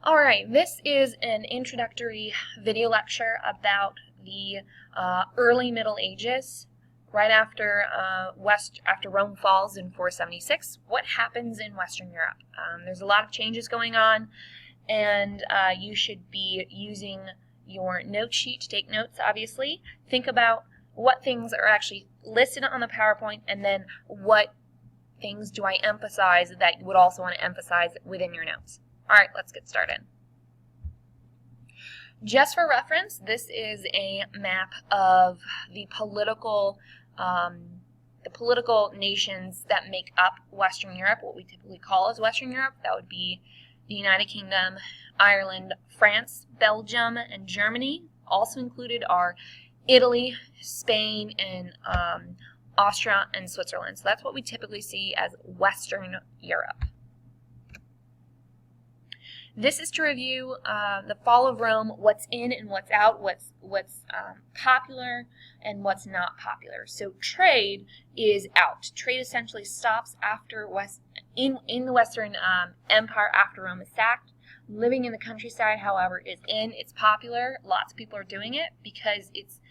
Alright, this is an introductory video lecture about the early Middle Ages, right after after Rome falls in 476. What happens in Western Europe? There's a lot of changes going on, and you should be using your note sheet to take notes, obviously. Think about what things are actually listed on the PowerPoint, and then what things do I emphasize that you would also want to emphasize within your notes. All right, let's get started. Just for reference, this is a map of the political nations that make up Western Europe, what we typically call as Western Europe. That would be the United Kingdom, Ireland, France, Belgium, and Germany. Also included are Italy, Spain, and Austria and Switzerland. So that's what we typically see as Western Europe. This is to review the fall of Rome, what's in and what's out, what's popular and what's not popular. So trade is out. Trade essentially stops after in the Western Empire after Rome is sacked. Living in the countryside, however, is in. It's popular. Lots of people are doing it because it's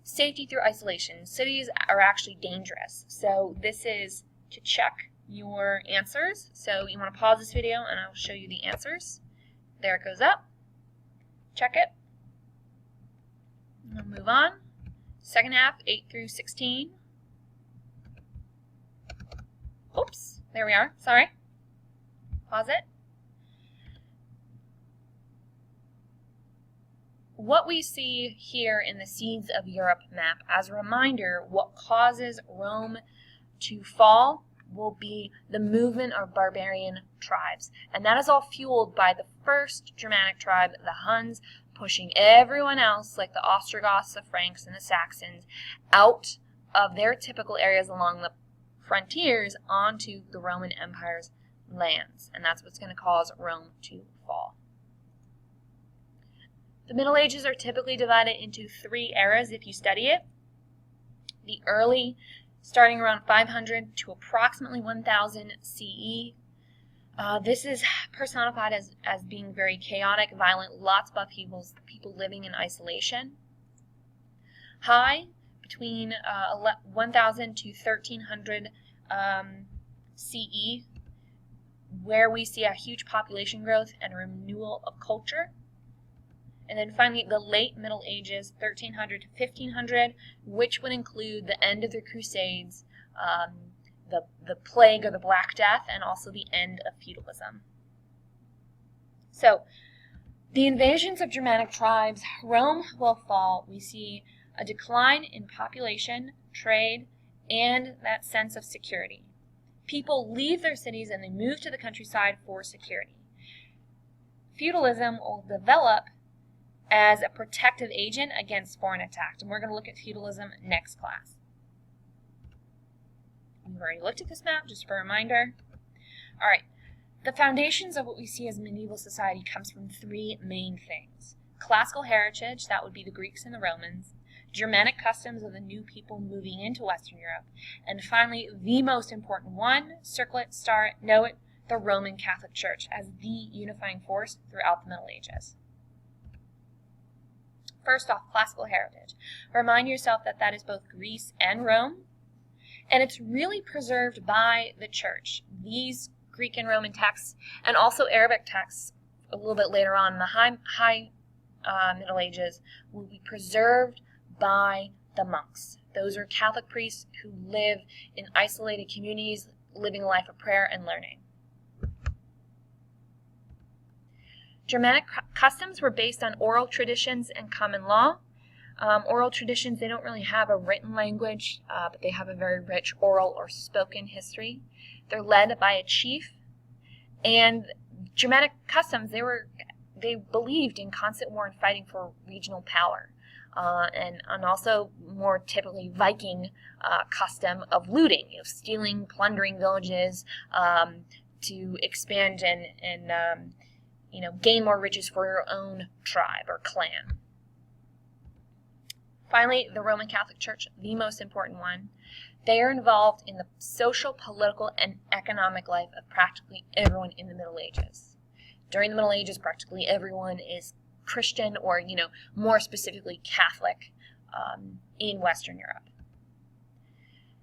safety through isolation. Cities are actually dangerous. So this is to check your answers. So you want to pause this video and I'll show you the answers. There it goes up. Check it. We'll move on. Second half, 8 through 16. Oops, there we are. Sorry. Pause it. What we see here in the Seeds of Europe map, as a reminder, what causes Rome to fall will be the movement of barbarian tribes. And that is all fueled by the first Germanic tribe, the Huns, pushing everyone else, like the Ostrogoths, the Franks, and the Saxons, out of their typical areas along the frontiers onto the Roman Empire's lands. And that's what's going to cause Rome to fall. The Middle Ages are typically divided into 3 eras if you study it. The early, starting around 500 to approximately 1000 CE. This is personified as being very chaotic, violent, lots of upheavals, people living in isolation. High, between 1000 to 1300 CE, where we see a huge population growth and renewal of culture. And then finally, the late Middle Ages, 1300 to 1500, which would include the end of the Crusades, the plague or the Black Death, and also the end of feudalism. So, the invasions of Germanic tribes, Rome will fall. We see a decline in population, trade, and that sense of security. People leave their cities and they move to the countryside for security. Feudalism will develop as a protective agent against foreign attacks. And we're going to look at feudalism next class. We've already looked at this map, just for a reminder. All right, the foundations of what we see as medieval society comes from 3 main things. Classical heritage, that would be the Greeks and the Romans. Germanic customs of the new people moving into Western Europe. And finally, the most important one, circle it, star it, know it, the Roman Catholic Church as the unifying force throughout the Middle Ages. First off, classical heritage. Remind yourself that that is both Greece and Rome, and it's really preserved by the church. These Greek and Roman texts, and also Arabic texts a little bit later on in the high Middle Ages, will be preserved by the monks. Those are Catholic priests who live in isolated communities, living a life of prayer and learning. Germanic customs were based on oral traditions and common law. Oral traditions, they don't really have a written language, but they have a very rich oral or spoken history. They're led by a chief. And Germanic customs, they believed in constant war and fighting for regional power. And also more typically Viking custom of looting, stealing, plundering villages to expand and gain more riches for your own tribe or clan. Finally, the Roman Catholic Church, the most important one. They are involved in the social, political, and economic life of practically everyone in the Middle Ages. During the Middle Ages, practically everyone is Christian or, more specifically Catholic in Western Europe.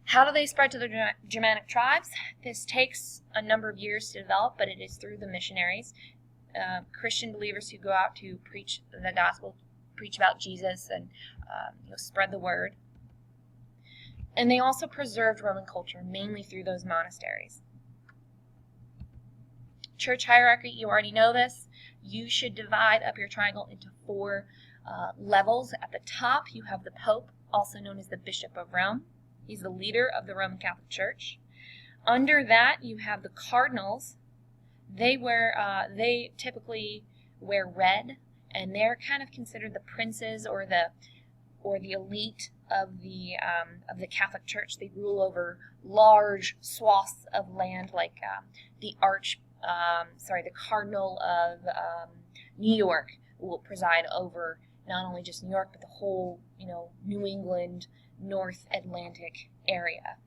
How do they spread to the Germanic tribes? This takes a number of years to develop, but it is through the missionaries, Christian believers who go out to preach the gospel, preach about Jesus, and spread the word. And they also preserved Roman culture, mainly through those monasteries. Church hierarchy, you already know this. You should divide up your triangle into 4 levels. At the top, you have the Pope, also known as the Bishop of Rome. He's the leader of the Roman Catholic Church. Under that, you have the cardinals. They typically wear red, and they're kind of considered the princes or the elite of the Catholic Church. They rule over large swaths of land, like the Cardinal of New York will preside over not only just New York, but the whole, New England, North Atlantic area.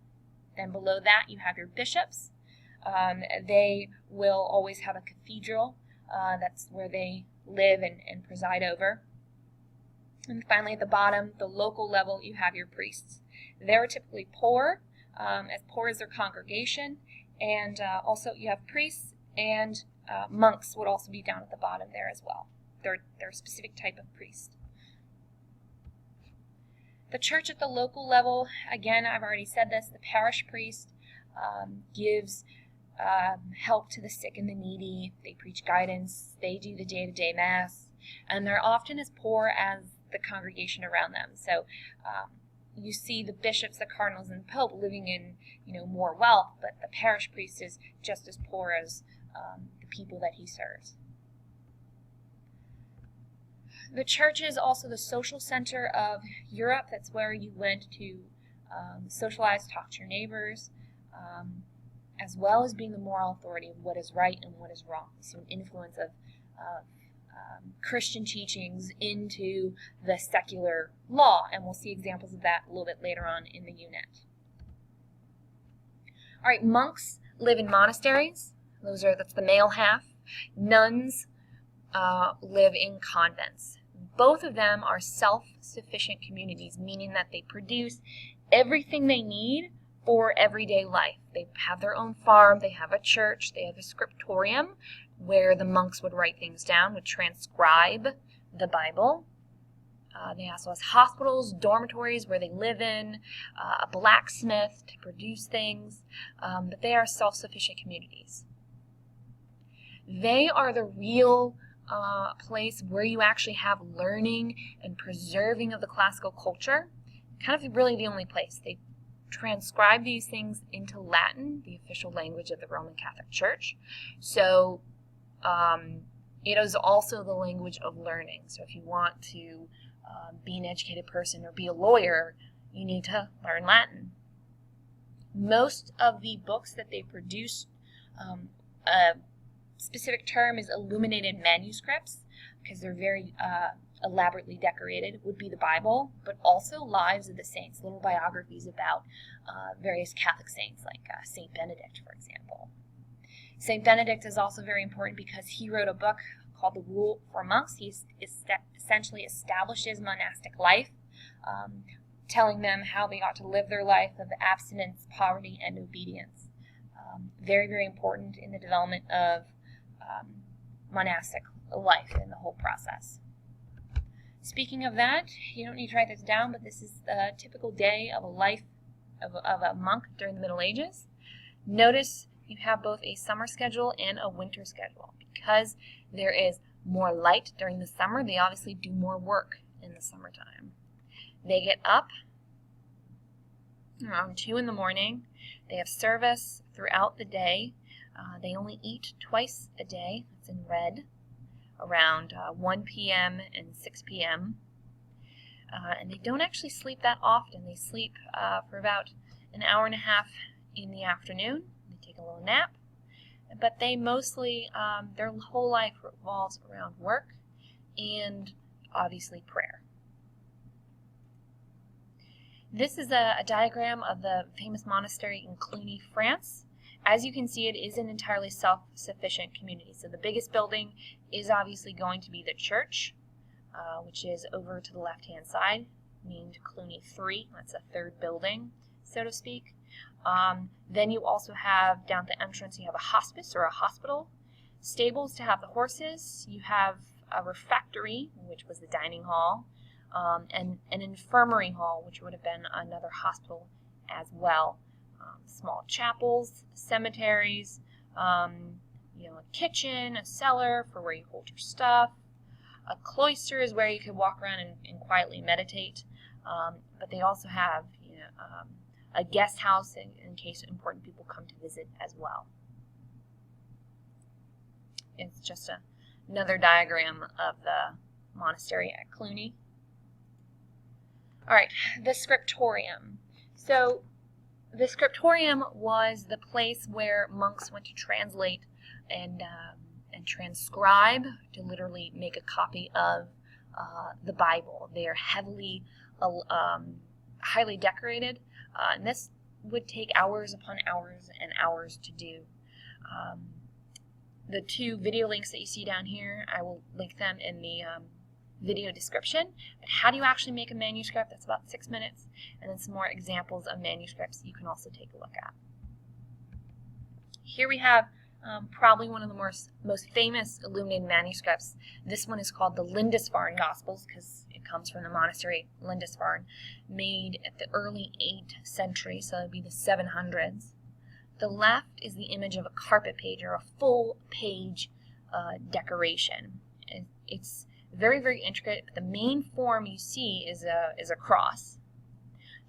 Then below that, you have your bishops. They will always have a cathedral. That's where they live and preside over. And finally, at the bottom, the local level, you have your priests. They're typically poor as their congregation. And also, you have priests and monks would also be down at the bottom there as well. They're a specific type of priest. The church at the local level, again, I've already said this, the parish priest gives help to the sick and the needy. They preach guidance. They do the day-to-day mass. And they're often as poor as the congregation around them. So you see the bishops, the cardinals, and the pope living in, more wealth, but the parish priest is just as poor as the people that he serves. The church is also the social center of Europe. That's where you went to socialize, talk to your neighbors, as well as being the moral authority of what is right and what is wrong. So an influence of Christian teachings into the secular law, and we'll see examples of that a little bit later on in the unit. All right, monks live in monasteries. That's the male half. Nuns live in convents. Both of them are self-sufficient communities, meaning that they produce everything they need for everyday life. They have their own farm, they have a church, they have a scriptorium where the monks would write things down, would transcribe the Bible. They also have hospitals, dormitories where they live in, a blacksmith to produce things, but they are self-sufficient communities. They are the real place where you actually have learning and preserving of the classical culture, kind of really the only place. They transcribe these things into Latin, the official language of the Roman Catholic Church. So it is also the language of learning. So if you want to be an educated person or be a lawyer, you need to learn Latin. Most of the books that they produce, a specific term is illuminated manuscripts, because they're very elaborately decorated, would be the Bible, but also lives of the saints, little biographies about various Catholic saints, like St. Benedict, for example. St. Benedict is also very important because he wrote a book called The Rule for Monks. He essentially established his monastic life, telling them how they ought to live their life of abstinence, poverty, and obedience. Very, very important in the development of monastic life in the whole process. Speaking of that, you don't need to write this down, but this is the typical day of a life of a monk during the Middle Ages. Notice you have both a summer schedule and a winter schedule. Because there is more light during the summer, they obviously do more work in the summertime. They get up around 2 in the morning. They have service throughout the day. They only eat twice a day. It's in red, around 1 p.m. and 6 p.m. And they don't actually sleep that often. They sleep for about an hour and a half in the afternoon. They take a little nap. But they mostly, their whole life revolves around work and obviously prayer. This is a diagram of the famous monastery in Cluny, France. as you can see, it is an entirely self-sufficient community. So the biggest building is obviously going to be the church, which is over to the left-hand side, named Cluny 3. That's a third building, so to speak. Then you also have, down at the entrance, you have a hospice or a hospital, stables to have the horses, you have a refectory, which was the dining hall, and an infirmary hall, which would have been another hospital as well. Small chapels, cemeteries, a kitchen, a cellar for where you hold your stuff. A cloister is where you could walk around and quietly meditate. But they also have a guest house in case important people come to visit as well. It's just another diagram of the monastery at Cluny. All right, the Scriptorium. So the Scriptorium was the place where monks went to translate and transcribe, to literally make a copy of the Bible. They are heavily, highly decorated, and this would take hours upon hours and hours to do. The two video links that you see down here, I will link them in the video description. But how do you actually make a manuscript? That's about 6 minutes. And then some more examples of manuscripts you can also take a look at. Here we have probably one of the most famous illuminated manuscripts. This one is called the Lindisfarne Gospels because it comes from the monastery Lindisfarne, made at the early 8th century, so it would be the 700s. The left is the image of a carpet page or a full page decoration. It's very, very intricate. The main form you see is a cross.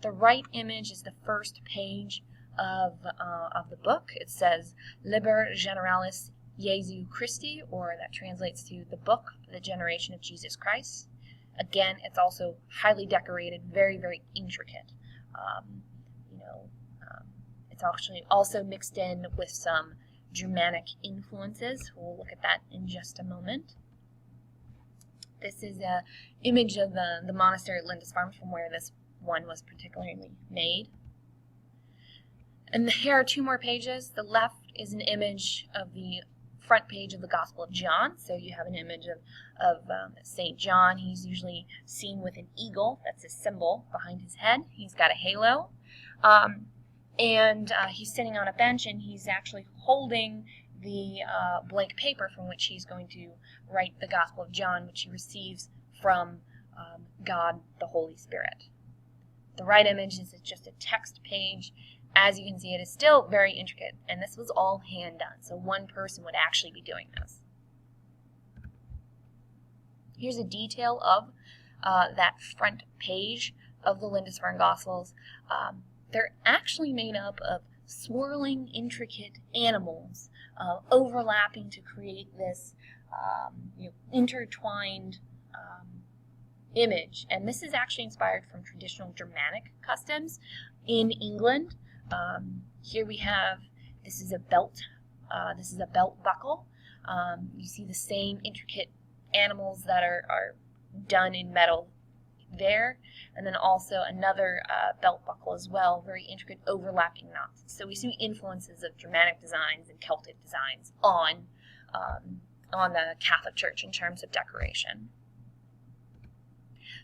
The right image is the first page of the book. It says Liber Generalis Jesu Christi, or that translates to the book, the generation of Jesus Christ. Again, it's also highly decorated, very, very intricate. It's actually also mixed in with some Germanic influences. We'll look at that in just a moment. This is an image of the monastery at Lindisfarne, from where this one was particularly made. And here are two more pages. The left is an image of the front page of the Gospel of John. So you have an image of St. John. He's usually seen with an eagle. That's a symbol behind his head. He's got a halo. And he's sitting on a bench, and he's actually holding the blank paper from which he's going to write the Gospel of John, which he receives from God, the Holy Spirit. The right image is just a text page. As you can see, it is still very intricate, and this was all hand done, so one person would actually be doing this. Here's a detail of that front page of the Lindisfarne Gospels. They're actually made up of swirling, intricate animals overlapping to create this intertwined image. And this is actually inspired from traditional Germanic customs in England. Here we have, this is a belt buckle. You see the same intricate animals that are done in metal there, and then also another belt buckle as well, very intricate overlapping knots. So we see influences of Germanic designs and Celtic designs on the Catholic Church in terms of decoration.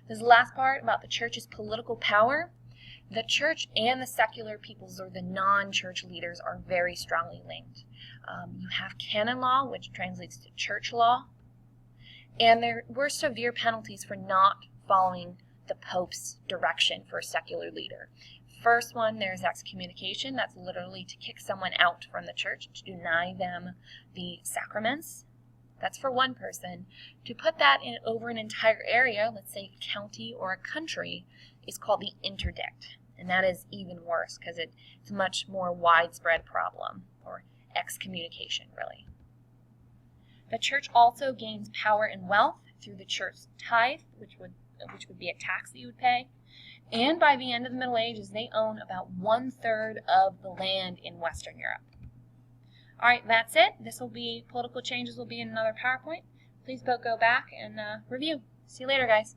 This last part about the Church's political power. The Church and the secular peoples, or the non-church leaders, are very strongly linked. You have canon law, which translates to church law, and there were severe penalties for not following the Pope's direction for a secular leader. First one, there's excommunication. That's literally to kick someone out from the church, to deny them the sacraments. That's for one person. To put that over an entire area, let's say a county or a country, is called the interdict. And that is even worse because it's a much more widespread problem, or excommunication, really. The church also gains power and wealth through the church tithe, which would be a tax that you would pay. And by the end of the Middle Ages, they own about 1/3 of the land in Western Europe. All right, that's it. Political changes will be in another PowerPoint. Please go back and review. See you later, guys.